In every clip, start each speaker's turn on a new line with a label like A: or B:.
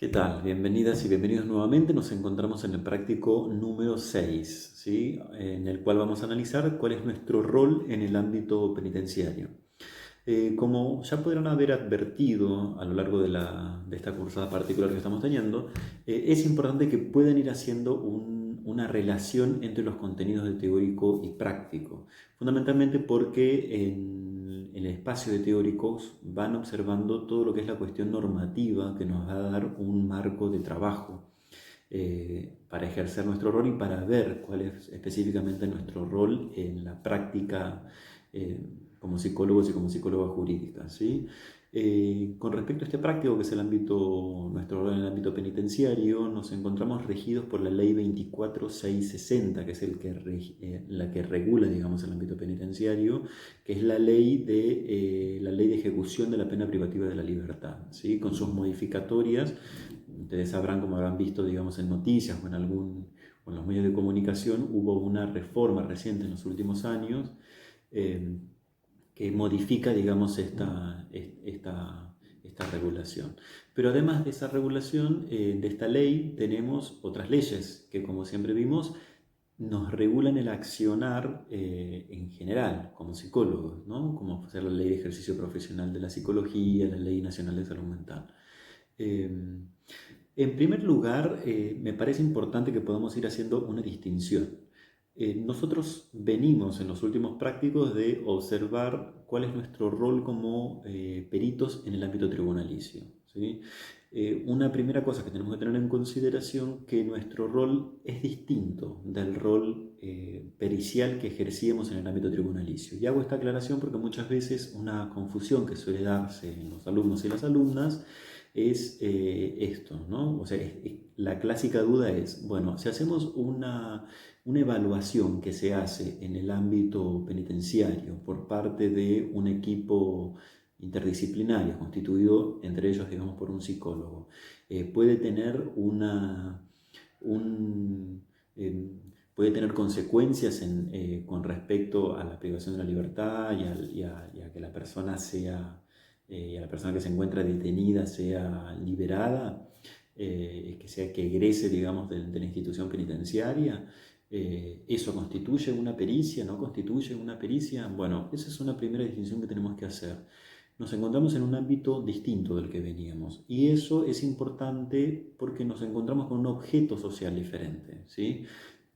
A: ¿Qué tal? Bienvenidas y bienvenidos nuevamente. Nos encontramos en el práctico número 6, ¿sí? En el cual vamos a analizar cuál es nuestro rol en el ámbito penitenciario. Como ya podrán haber advertido a lo largo de esta cursada particular que estamos teniendo, es importante que puedan ir haciendo una relación entre los contenidos de teórico y práctico, fundamentalmente porque en el espacio de teóricos van observando todo lo que es la cuestión normativa que nos va a dar un marco de trabajo para ejercer nuestro rol y para ver cuál es específicamente nuestro rol en la práctica eh, como psicólogos y como psicólogas jurídicas, ¿sí? Con respecto a este práctico, que es nuestro rol en el ámbito penitenciario, nos encontramos regidos por la Ley 24660, que es la que regula, digamos, el ámbito penitenciario, que es la ley de ejecución de la pena privativa de la libertad, ¿sí? Con sus modificatorias. Ustedes sabrán, como habrán visto, digamos, en noticias o en los medios de comunicación, hubo una reforma reciente en los últimos años eh, que modifica, digamos, esta regulación. Pero además de esa regulación, de esta ley, tenemos otras leyes que, como siempre vimos, nos regulan el accionar en general, como psicólogos, ¿no? Como ser la Ley de Ejercicio Profesional de la Psicología, la Ley Nacional de Salud Mental. Eh, en primer lugar, me parece importante que podamos ir haciendo una distinción. Nosotros venimos en los últimos prácticos de observar cuál es nuestro rol como peritos en el ámbito tribunalicio, ¿sí? Una primera cosa que tenemos que tener en consideración que nuestro rol es distinto del rol pericial que ejercíamos en el ámbito tribunalicio. Y hago esta aclaración porque muchas veces una confusión que suele darse en los alumnos y las alumnas es esto, ¿no? O sea, la clásica duda es, bueno, si hacemos una evaluación que se hace en el ámbito penitenciario por parte de un equipo interdisciplinario constituido entre ellos, digamos, por un psicólogo, puede tener un, eh, puede tener consecuencias con respecto a la privación de la libertad y a que la persona y a la persona que se encuentra detenida sea liberada, que egrese, digamos, de la institución penitenciaria. ¿Eso constituye una pericia? ¿No constituye una pericia? Bueno, esa es una primera distinción que tenemos que hacer. Nos encontramos en un ámbito distinto del que veníamos y eso es importante porque nos encontramos con un objeto social diferente, ¿sí?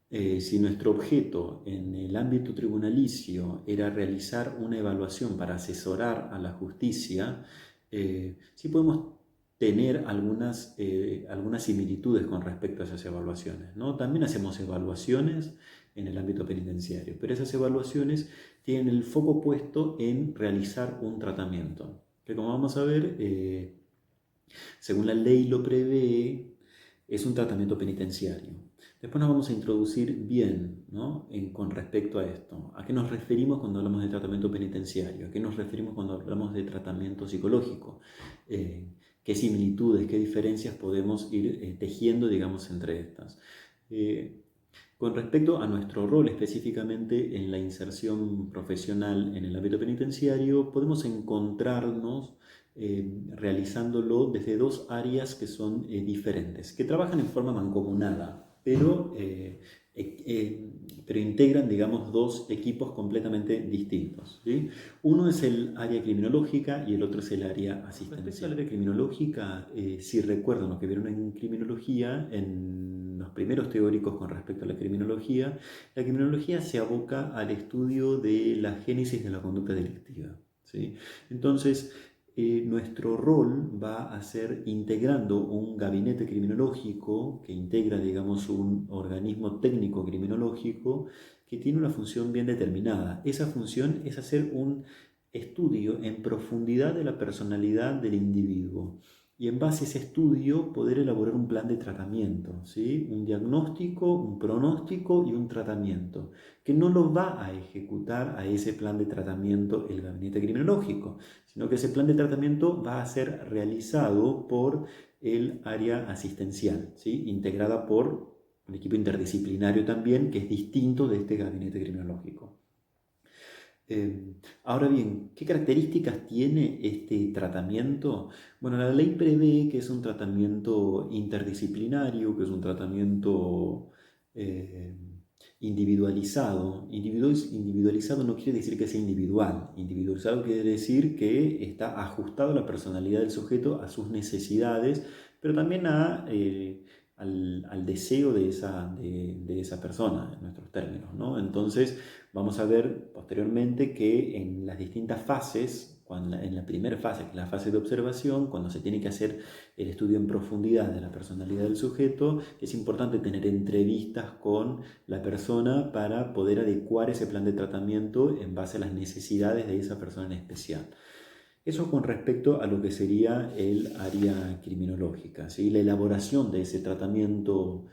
A: Si nuestro objeto en el ámbito tribunalicio era realizar una evaluación para asesorar a la justicia, sí podemos tener algunas similitudes con respecto a esas evaluaciones, ¿no? También hacemos evaluaciones en el ámbito penitenciario, pero esas evaluaciones tienen el foco puesto en realizar un tratamiento, que como vamos a ver, según la ley lo prevé, es un tratamiento penitenciario. Después nos vamos a introducir bien, ¿no? Con respecto a esto. ¿A qué nos referimos cuando hablamos de tratamiento penitenciario? ¿A qué nos referimos cuando hablamos de tratamiento psicológico? ¿Qué similitudes, qué diferencias podemos ir tejiendo, digamos, entre estas? Con respecto a nuestro rol específicamente en la inserción profesional en el ámbito penitenciario, podemos encontrarnos realizándolo desde dos áreas que son diferentes, que trabajan en forma mancomunada, pero integran, digamos, dos equipos completamente distintos, ¿sí? Uno es el área criminológica y el otro es el área asistencial. Respecto al área criminológica, si recuerdan lo que vieron en criminología, en los primeros teóricos con respecto a la criminología se aboca al estudio de la génesis de la conducta delictiva, ¿sí? Entonces, nuestro rol va a ser integrando un gabinete criminológico que integra, digamos, un organismo técnico criminológico que tiene una función bien determinada. Esa función es hacer un estudio en profundidad de la personalidad del individuo y en base a ese estudio poder elaborar un plan de tratamiento, ¿sí? Un diagnóstico, un pronóstico y un tratamiento, que no lo va a ejecutar a ese plan de tratamiento el gabinete criminológico, sino que ese plan de tratamiento va a ser realizado por el área asistencial, ¿sí? Integrada por un equipo interdisciplinario también, que es distinto de este gabinete criminológico. Ahora bien, ¿qué características tiene este tratamiento? Bueno, la ley prevé que es un tratamiento interdisciplinario, que es un tratamiento eh, individualizado. Individualizado no quiere decir que sea individual. Individualizado quiere decir que está ajustado a la personalidad del sujeto, a sus necesidades, pero también al deseo de esa persona, en nuestros términos, ¿no? Entonces, vamos a ver posteriormente que en las distintas fases, en la primera fase, que es la fase de observación, cuando se tiene que hacer el estudio en profundidad de la personalidad del sujeto, es importante tener entrevistas con la persona para poder adecuar ese plan de tratamiento en base a las necesidades de esa persona en especial. Eso con respecto a lo que sería el área criminológica, ¿sí? La elaboración de ese tratamiento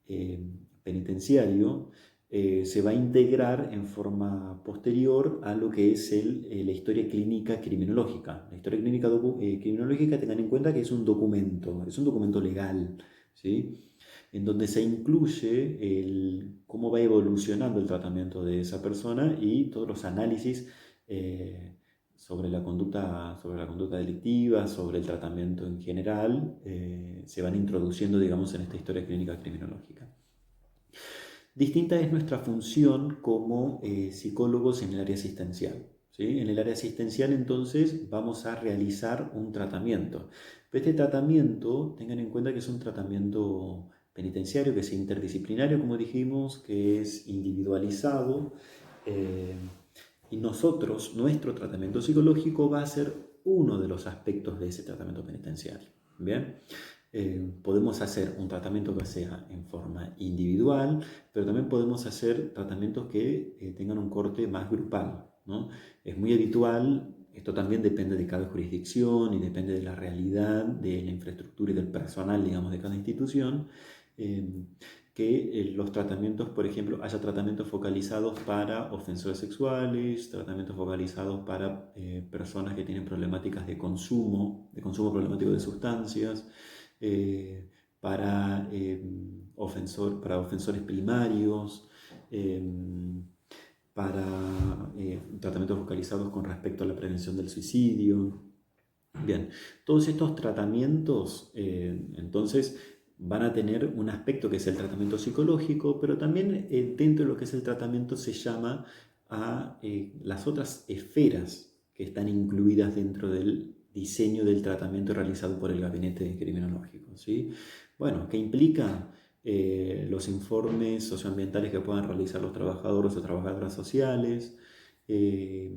A: eh, penitenciario se va a integrar en forma posterior a lo que es la historia clínica criminológica. La historia clínica criminológica, tengan en cuenta que es un documento legal, ¿sí? En donde se incluye cómo va evolucionando el tratamiento de esa persona y todos los análisis sobre la conducta delictiva, sobre el tratamiento en general, se van introduciendo, digamos, en esta historia clínica criminológica. Distinta es nuestra función como psicólogos en el área asistencial, ¿sí? En el área asistencial, entonces, vamos a realizar un tratamiento. Pero este tratamiento, tengan en cuenta que es un tratamiento penitenciario, que es interdisciplinario, como dijimos, que es individualizado. Y nuestro tratamiento psicológico va a ser uno de los aspectos de ese tratamiento penitenciario. ¿Bien? Podemos hacer un tratamiento que sea en forma individual, pero también podemos hacer tratamientos que tengan un corte más grupal, ¿no? Es muy habitual, esto también depende de cada jurisdicción y depende de la realidad, de la infraestructura y del personal, digamos, de cada institución, que los tratamientos, por ejemplo, haya tratamientos focalizados para ofensores sexuales, tratamientos focalizados para personas que tienen problemáticas de consumo problemático de sustancias, eh, para ofensores primarios, eh, para tratamientos focalizados con respecto a la prevención del suicidio. Bien, todos estos tratamientos, entonces, van a tener un aspecto que es el tratamiento psicológico, pero también dentro de lo que es el tratamiento se llama a las otras esferas que están incluidas dentro del diseño del tratamiento realizado por el gabinete criminológico, ¿sí? Bueno, ¿qué implica? Los informes socioambientales que puedan realizar los trabajadores o trabajadoras sociales, eh,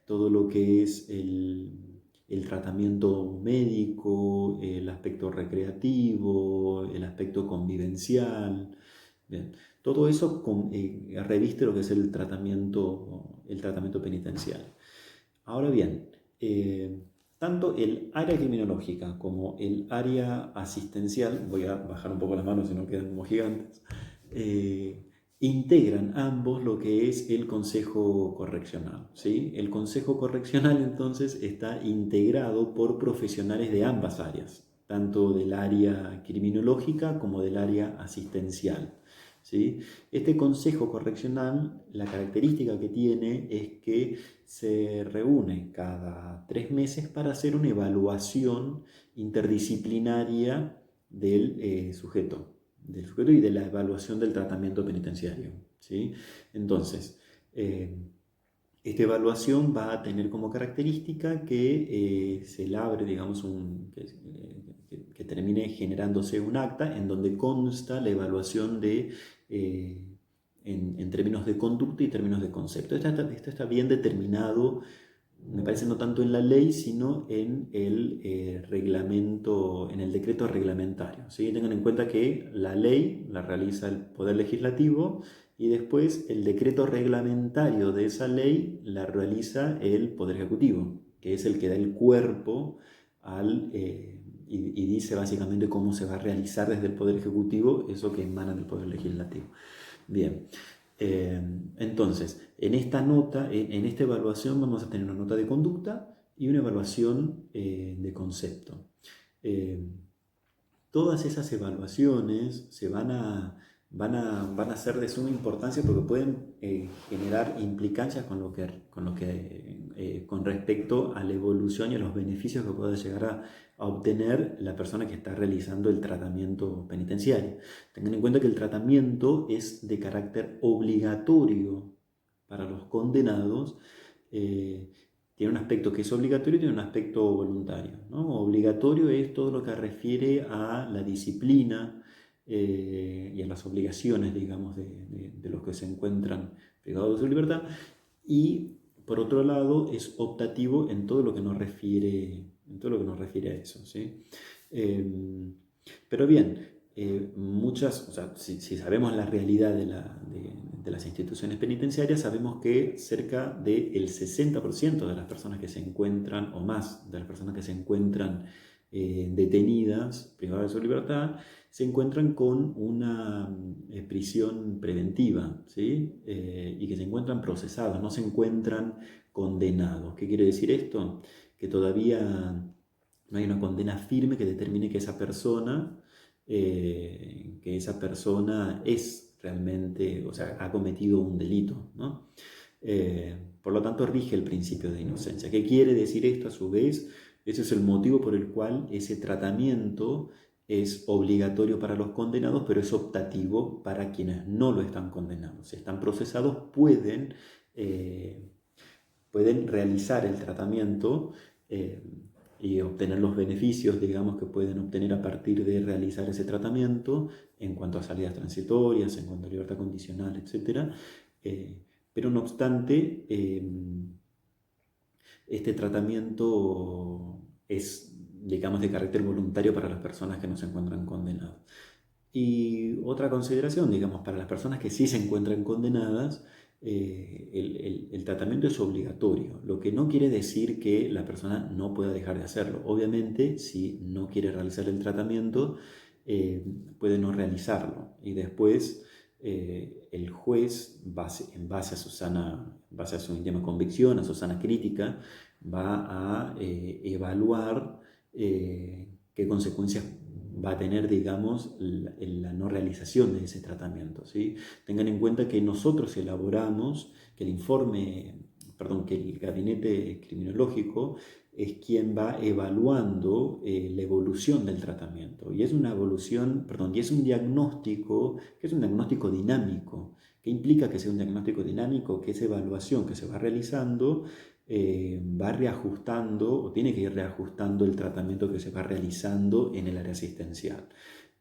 A: todo lo que es el tratamiento médico, el aspecto recreativo, el aspecto convivencial. Bien, todo eso reviste lo que es el tratamiento penitencial. Ahora bien, tanto el área criminológica como el área asistencial, voy a bajar un poco las manos si no quedan como gigantes, integran ambos lo que es el Consejo Correccional, ¿sí? El Consejo Correccional entonces está integrado por profesionales de ambas áreas, tanto del área criminológica como del área asistencial, ¿sí? Este Consejo Correccional, la característica que tiene es que se reúne cada 3 meses para hacer una evaluación interdisciplinaria del sujeto y de la evaluación del tratamiento penitenciario, ¿sí? Entonces, esta evaluación va a tener como característica que se labre, digamos, que termine generándose un acta en donde consta la evaluación en términos de conducta y términos de concepto. Esto está bien determinado, me parece, no tanto en la ley, sino en el reglamento, en el decreto reglamentario, ¿sí? Tengan en cuenta que la ley la realiza el Poder Legislativo y después el decreto reglamentario de esa ley la realiza el Poder Ejecutivo, que es el que da el cuerpo y dice básicamente cómo se va a realizar desde el Poder Ejecutivo eso que emana del Poder Legislativo. Bien. Entonces, en esta evaluación vamos a tener una nota de conducta y una evaluación de concepto. Todas esas evaluaciones se van a van a ser de suma importancia porque pueden generar implicancias con respecto a la evolución y a los beneficios que pueda llegar a obtener la persona que está realizando el tratamiento penitenciario. Tengan en cuenta que el tratamiento es de carácter obligatorio para los condenados. Tiene un aspecto que es obligatorio y tiene un aspecto voluntario, ¿no? Obligatorio es todo lo que refiere a la disciplina y a las obligaciones, digamos, de los que se encuentran privados de su libertad. Y por otro lado es optativo en todo lo que nos refiere, a eso, ¿sí? Pero bien, o sea, si sabemos la realidad de las instituciones penitenciarias, sabemos que cerca del 60% de las personas que se encuentran, o más de las personas que se encuentran detenidas, privadas de su libertad, se encuentran con una prisión preventiva, ¿sí? Y que se encuentran procesados, no se encuentran condenados. ¿Qué quiere decir esto? Que todavía no hay una condena firme que determine que esa persona es realmente, o sea, ha cometido un delito, ¿no? Por lo tanto, rige el principio de inocencia. ¿Qué quiere decir esto a su vez? Ese es el motivo por el cual ese tratamiento es obligatorio para los condenados, pero es optativo para quienes no lo están condenados. Si están procesados, pueden realizar el tratamiento y obtener los beneficios, digamos, que pueden obtener a partir de realizar ese tratamiento en cuanto a salidas transitorias, en cuanto a libertad condicional, etc. Pero no obstante, este tratamiento es, digamos, de carácter voluntario para las personas que no se encuentran condenadas. Y otra consideración, digamos, para las personas que sí se encuentran condenadas, el tratamiento es obligatorio, lo que no quiere decir que la persona no pueda dejar de hacerlo. Obviamente, si no quiere realizar el tratamiento, puede no realizarlo. Y después el juez, en base a su íntima convicción, a su sana crítica, va a evaluar qué consecuencias va a tener, digamos, la no realización de ese tratamiento, ¿sí? Tengan en cuenta que nosotros elaboramos, que el gabinete criminológico es quien va evaluando la evolución del tratamiento. Y es una evolución, y es un diagnóstico, que es un diagnóstico dinámico. ¿Qué implica que sea un diagnóstico dinámico? Que esa evaluación que se va realizando va reajustando o tiene que ir reajustando el tratamiento que se va realizando en el área asistencial.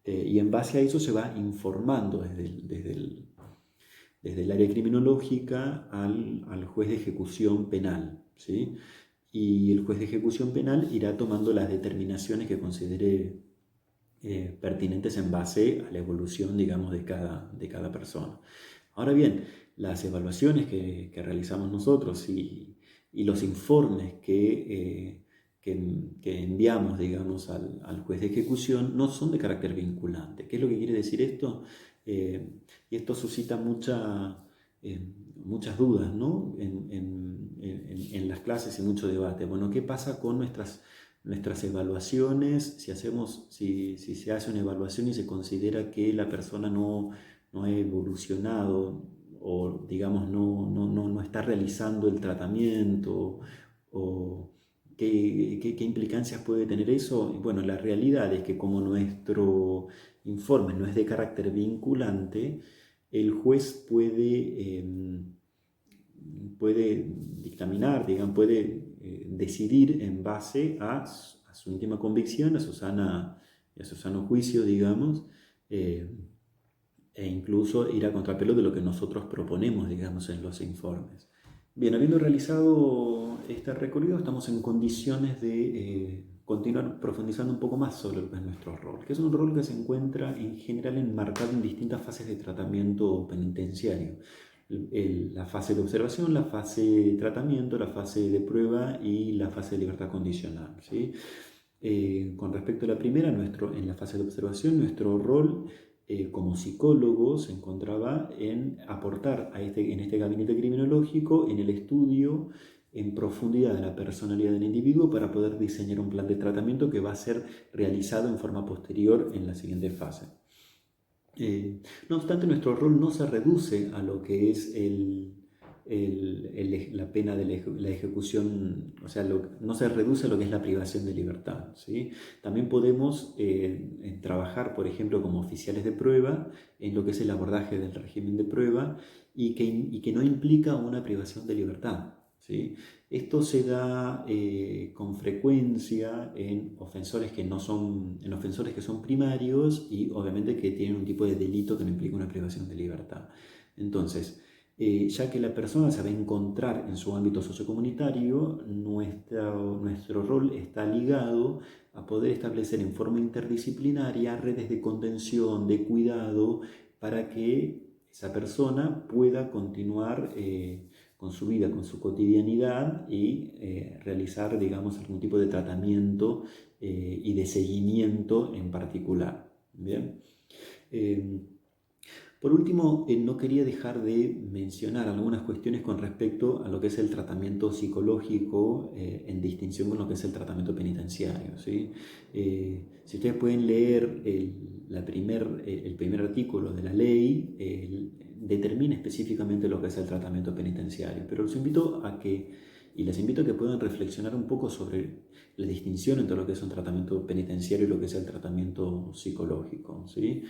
A: Y en base a eso se va informando desde el área criminológica al juez de ejecución penal, ¿sí? Y el juez de ejecución penal irá tomando las determinaciones que considere pertinentes en base a la evolución, digamos, de cada persona. Ahora bien, las evaluaciones que realizamos nosotros y los informes que enviamos, digamos, al juez de ejecución no son de carácter vinculante. ¿Qué es lo que quiere decir esto? Y esto suscita muchas dudas, ¿no? en las clases y mucho debate. Bueno, ¿qué pasa con nuestras evaluaciones? Si se hace una evaluación y se considera que la persona no ha evolucionado o, digamos, no está realizando el tratamiento, o qué implicancias puede tener eso. Bueno, la realidad es que como nuestro informe no es de carácter vinculante, el juez puede dictaminar, digamos, puede decidir en base a su íntima convicción, a su sano juicio, digamos, e incluso ir a contrapelo de lo que nosotros proponemos, digamos, en los informes. Bien, habiendo realizado este recorrido, estamos en condiciones de continuar profundizando un poco más sobre lo que es nuestro rol, que es un rol que se encuentra en general enmarcado en distintas fases de tratamiento penitenciario. La fase de observación, la fase de tratamiento, la fase de prueba y la fase de libertad condicional, ¿sí? Con respecto a la primera, en la fase de observación, nuestro rol como psicólogo se encontraba en aportar en este gabinete criminológico, en el estudio en profundidad de la personalidad del individuo para poder diseñar un plan de tratamiento que va a ser realizado en forma posterior en la siguiente fase. No obstante, nuestro rol no se reduce a lo que es la pena de la ejecución, o sea, no se reduce a lo que es la privación de libertad, ¿sí? También podemos trabajar, por ejemplo, como oficiales de prueba en lo que es el abordaje del régimen de prueba y que no implica una privación de libertad, ¿sí? Esto se da con frecuencia en ofensores que son primarios y obviamente que tienen un tipo de delito que no implica una privación de libertad. Entonces, ya que la persona se va a encontrar en su ámbito sociocomunitario, nuestro rol está ligado a poder establecer en forma interdisciplinaria redes de contención, de cuidado, para que esa persona pueda continuar con su vida, con su cotidianidad y realizar, digamos, algún tipo de tratamiento y de seguimiento en particular. ¿Bien? Por último, no quería dejar de mencionar algunas cuestiones con respecto a lo que es el tratamiento psicológico en distinción con lo que es el tratamiento penitenciario, ¿sí? Si ustedes pueden leer el primer artículo de la ley, determina específicamente lo que es el tratamiento penitenciario, pero les invito a que puedan reflexionar un poco sobre la distinción entre lo que es un tratamiento penitenciario y lo que es el tratamiento psicológico, ¿sí?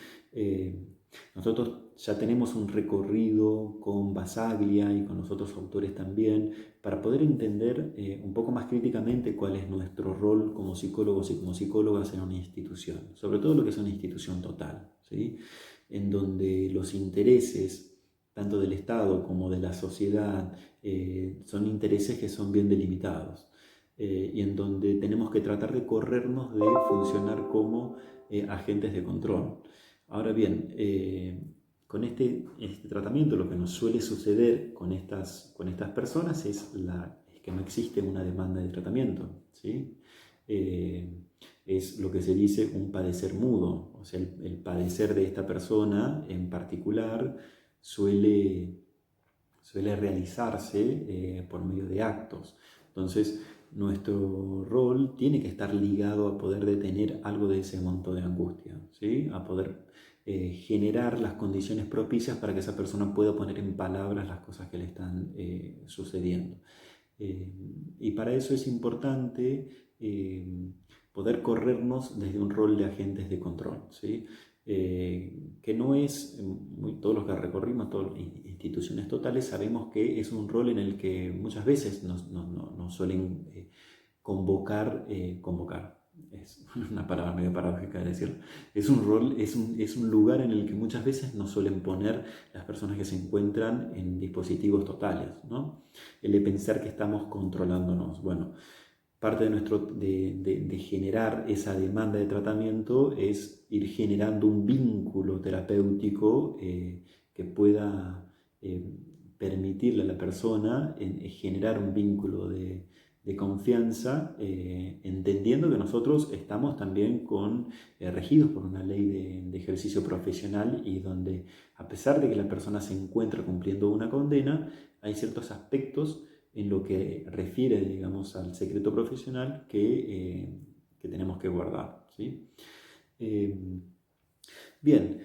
A: Nosotros ya tenemos un recorrido con Basaglia y con los otros autores también para poder entender un poco más críticamente cuál es nuestro rol como psicólogos y como psicólogas en una institución, sobre todo lo que es una institución total, ¿sí? En donde los intereses tanto del Estado como de la sociedad son intereses que son bien delimitados y en donde tenemos que tratar de corrernos de funcionar como agentes de control. Ahora bien, con este tratamiento lo que nos suele suceder con estas personas es que no existe una demanda de tratamiento, ¿sí? Es lo que se dice un padecer mudo, o sea, el padecer de esta persona en particular suele realizarse por medio de actos. Entonces, nuestro rol tiene que estar ligado a poder detener algo de ese monto de angustia, ¿sí? A poder generar las condiciones propicias para que esa persona pueda poner en palabras las cosas que le están sucediendo. Y para eso es importante poder corrernos desde un rol de agentes de control, ¿sí? Que no es, todos los que recorrimos, todas las instituciones totales, sabemos que es un rol en el que muchas veces nos suelen convocar, es una palabra medio paradójica de decir, es un rol, es un lugar en el que muchas veces nos suelen poner las personas que se encuentran en dispositivos totales, ¿no? El de pensar que estamos controlándonos. Bueno, parte de generar esa demanda de tratamiento es ir generando un vínculo terapéutico que pueda permitirle a la persona generar un vínculo de confianza, entendiendo que nosotros estamos también regidos por una ley de ejercicio profesional y donde, a pesar de que la persona se encuentra cumpliendo una condena, hay ciertos aspectos en lo que refiere, digamos, al secreto profesional que tenemos que guardar, ¿sí? Bien,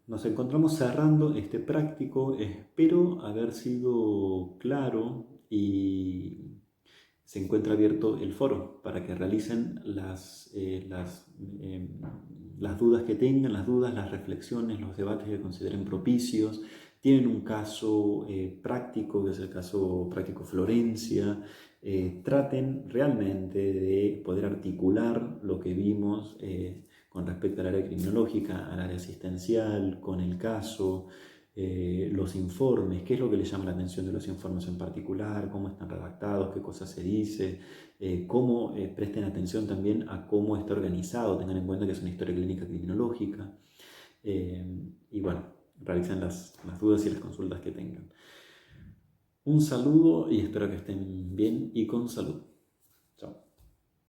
A: nos encontramos cerrando este práctico. Espero haber sido claro y se encuentra abierto el foro para que realicen las dudas que tengan, las reflexiones, los debates que consideren propicios. Tienen un caso práctico, que es el caso práctico Florencia. Traten realmente de poder articular lo que vimos con respecto al área criminológica, al área asistencial, con el caso, los informes, qué es lo que les llama la atención de los informes en particular, cómo están redactados, qué cosas se dice, cómo presten atención también a cómo está organizado, tengan en cuenta que es una historia clínica criminológica, y bueno, realicen las dudas y las consultas que tengan. Un saludo y espero que estén bien y con salud. Chao.